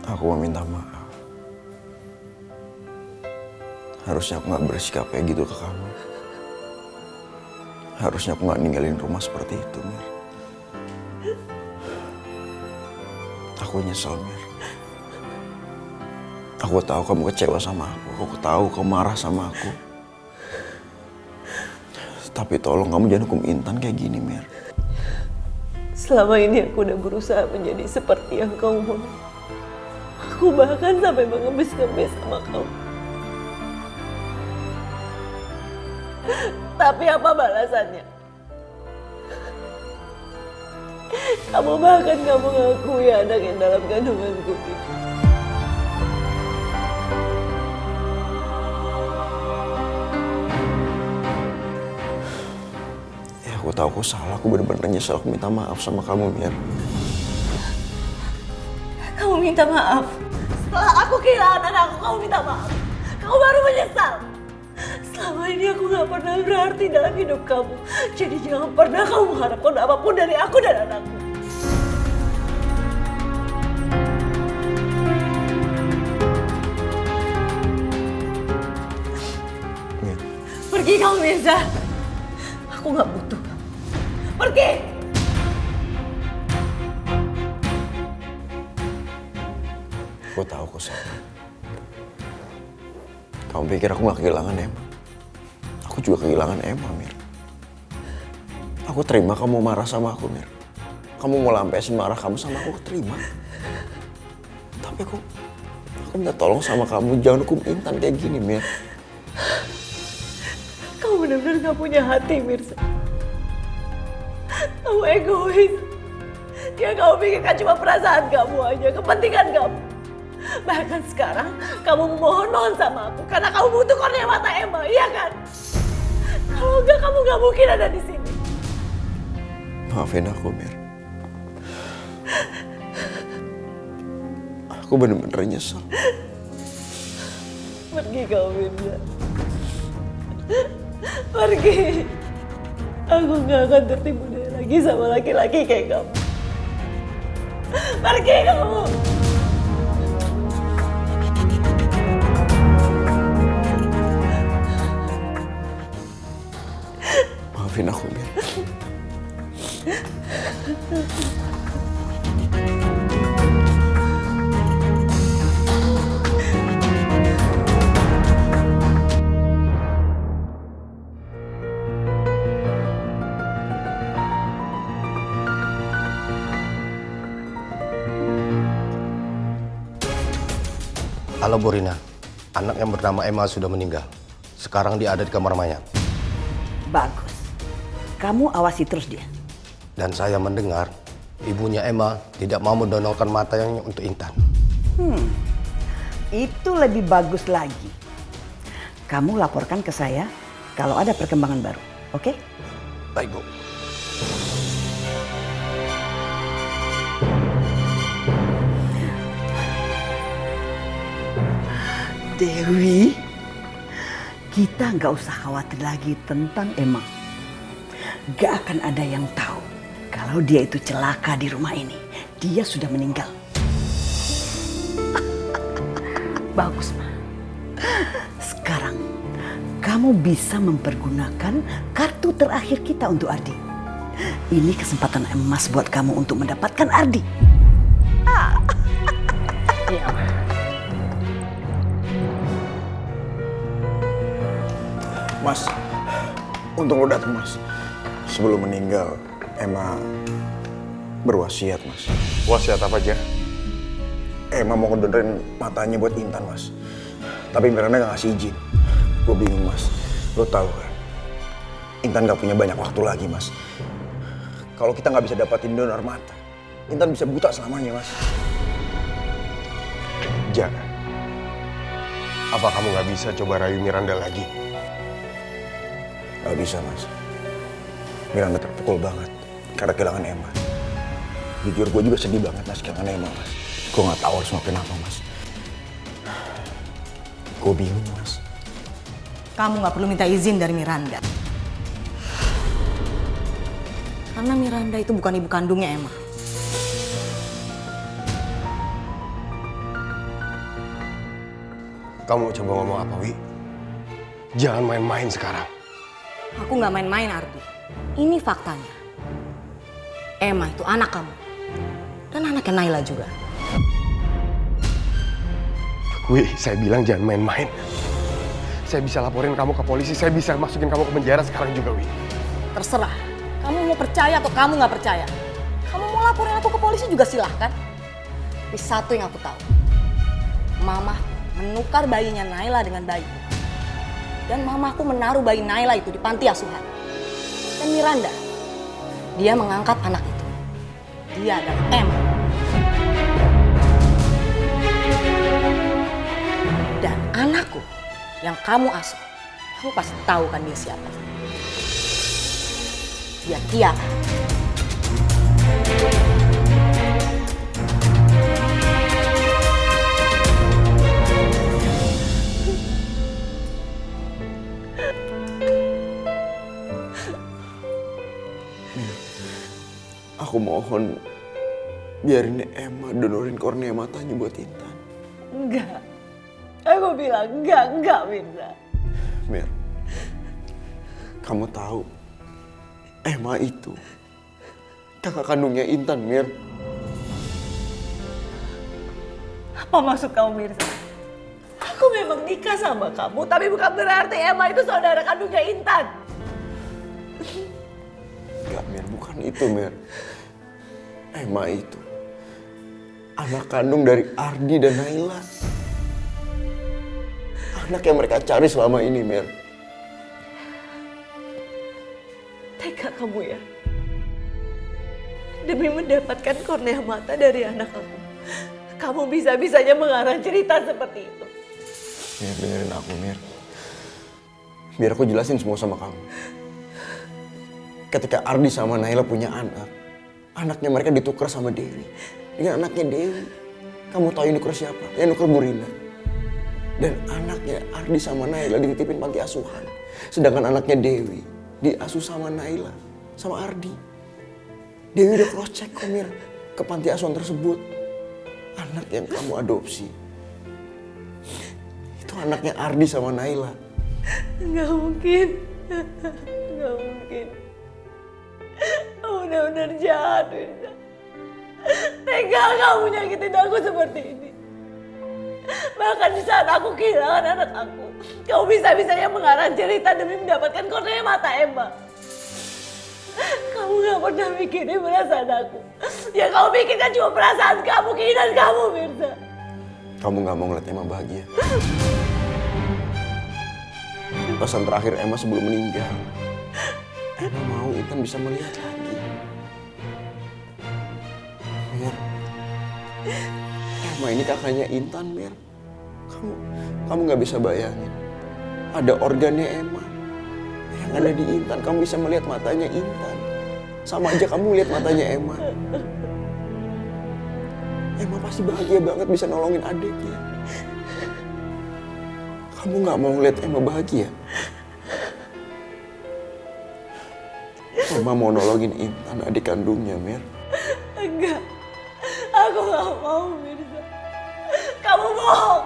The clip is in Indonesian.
Aku mau minta maaf. Harusnya aku gak bersikap kayak gitu ke kamu. Harusnya aku gak ninggalin rumah seperti itu, Mir. Aku nyesel, Mir. Aku tahu kamu kecewa sama aku. Aku tahu kamu marah sama aku. Tapi tolong kamu jangan hukum Intan kayak gini, Mir. Selama ini aku udah berusaha menjadi seperti yang kau mau. Aku bahkan sampai mengemis-ngemis sama kau. Tapi apa balasannya? Kamu bahkan gak mengakui anak yang dalam kandunganku itu. Ya aku tahu aku salah, aku bener-bener nyesel, aku minta maaf sama kamu, Mir. Kamu minta maaf? Setelah aku kehilangan anakku, kamu minta maaf? Kamu baru menyesal? Selama ini aku gak pernah berarti dalam hidup kamu. Jadi jangan pernah kamu mengharapkan apapun dari aku dan anakku. Mir. Pergi kamu, Mirza. Aku gak butuh kamu. Pergi! Aku tahu aku salah. Kamu pikir aku gak kehilangan Emma? Aku juga kehilangan Emma, Mir. Aku terima kamu marah sama aku, Mir. Kamu mau lampiasin marah kamu sama aku terima. Tapi aku minta tolong sama kamu, jangan hukum Intan kayak gini, Mir. Kamu benar-benar gak punya hati, Mirza. Kamu egois. Yang kamu pikirkan cuma perasaan kamu aja, kepentingan kamu. Bahkan sekarang kamu memohon sama aku karena kamu butuh kornea mata Emma, iya kan? Kalau enggak, kamu gak mungkin ada di sini. Maafin aku, Mir. Aku bener-bener nyesel. Pergi kau, Mirza. Pergi. Aku gak akan tertipu daya lagi sama laki-laki kayak kamu. Pergi kamu. Maafin aku, Mir. Halo Bu Rina, anak yang bernama Emma sudah meninggal. Sekarang dia ada di kamar mayat. Bagus. Kamu awasi terus dia. Dan saya mendengar ibunya Emma tidak mau mendonorkan matanya untuk Intan. Itu lebih bagus lagi. Kamu laporkan ke saya kalau ada perkembangan baru, oke? Baik, Bu. Dewi, kita nggak usah khawatir lagi tentang Emma. Gak akan ada yang tahu kalau dia itu celaka di rumah ini. Dia sudah meninggal. Bagus, Ma. Sekarang kamu bisa mempergunakan kartu terakhir kita untuk Ardi. Ini kesempatan emas buat kamu untuk mendapatkan Ardi. Iya. Mas, untung lo datang, Mas. Sebelum meninggal, Emma berwasiat, Mas. Wasiat apa aja? Emma mau ngedonorin matanya buat Intan, Mas. Tapi Miranda gak ngasih izin. Gue bingung, Mas. Lo tahu kan, Intan gak punya banyak waktu lagi, Mas. Kalau kita gak bisa dapatin donor mata, Intan bisa buta selamanya, Mas. Ja, apa kamu gak bisa coba rayu Miranda lagi? Gak bisa, Mas. Miranda terpukul banget karena kehilangan Emma. Jujur, gue juga sedih banget, Mas, kehilangan Emma, Mas. Gue gak tahu harus ngelakuin apa, Mas. Gue bingung, Mas. Kamu gak perlu minta izin dari Miranda. Karena Miranda itu bukan ibu kandungnya Emma. Kamu coba ngomong apa, Wi? Jangan main-main sekarang. Aku nggak main-main, Ardi. Ini faktanya. Emma itu anak kamu. Dan anaknya Naila juga. Wi, saya bilang jangan main-main. Saya bisa laporin kamu ke polisi, saya bisa masukin kamu ke penjara sekarang juga, Wi. Terserah. Kamu mau percaya atau kamu nggak percaya. Kamu mau laporin aku ke polisi juga silahkan. Tapi satu yang aku tahu. Mama menukar bayinya Naila dengan bayi. Dan mamaku menaruh bayi Naila itu di panti asuhan. Dan Miranda, dia mengangkat anak itu. Dia adalah Emma. Dan anakku yang kamu asuh, kamu pasti tahu kan dia siapa. Dia Tiara. Aku mohon biarin Emma donorin kornea matanya buat Intan. Enggak. Aku bilang enggak Mirza. Mir, kamu tahu Emma itu kakak kandungnya Intan, Mir. Apa maksud kamu, Mirza? Aku memang nikah sama kamu, tapi bukan berarti Emma itu saudara kandungnya Intan. Enggak, Mir, bukan itu, Mir. Emma itu anak kandung dari Ardi dan Naila. Anak yang mereka cari selama ini, Mir. Tega kamu ya? Demi mendapatkan kornea mata dari anak kamu bisa-bisanya mengarang cerita seperti itu. Mir, dengerin aku, Mir. Biar aku jelasin semua sama kamu. Ketika Ardi sama Naila punya anak, anaknya mereka ditukar sama Dewi. Dengan anaknya Dewi. Kamu tahu yang nuker siapa? Yang nuker Burina. Dan anaknya Ardi sama Naila dititipin panti asuhan. Sedangkan anaknya Dewi diasuh sama Naila, sama Ardi. Dewi udah cross check kok, Mir, ke panti asuhan tersebut. Anak yang kamu adopsi itu anaknya Ardi sama Naila. Nggak mungkin. Nggak mungkin. Kamu benar-benar jahat, Mirza. Tega kamu nyakitin aku seperti ini. Bahkan di saat aku kehilangan anak aku, kamu bisa-bisanya mengarang cerita demi mendapatkan kornea mata Emma. Kamu gak pernah mikirin perasaan aku. Yang kamu pikirkan cuma perasaan kamu, keinginan kamu, Mirza. Kamu gak mau ngeliat Emma bahagia. Pesan terakhir Emma sebelum meninggal, Emma mau Intan bisa melihat lagi. Mir, Emma ini kakaknya Intan, Mir. Kamu gak bisa bayangin. Ada organnya Emma yang ada di Intan. Kamu bisa melihat matanya Intan. Sama aja kamu lihat matanya Emma. Emma pasti bahagia banget bisa nolongin adiknya. Kamu gak mau ngeliat Emma bahagia? Emma mau nolongin Intan, adik kandungnya, Mir. Enggak. Aku gak mau, Mirza. Kamu bohong.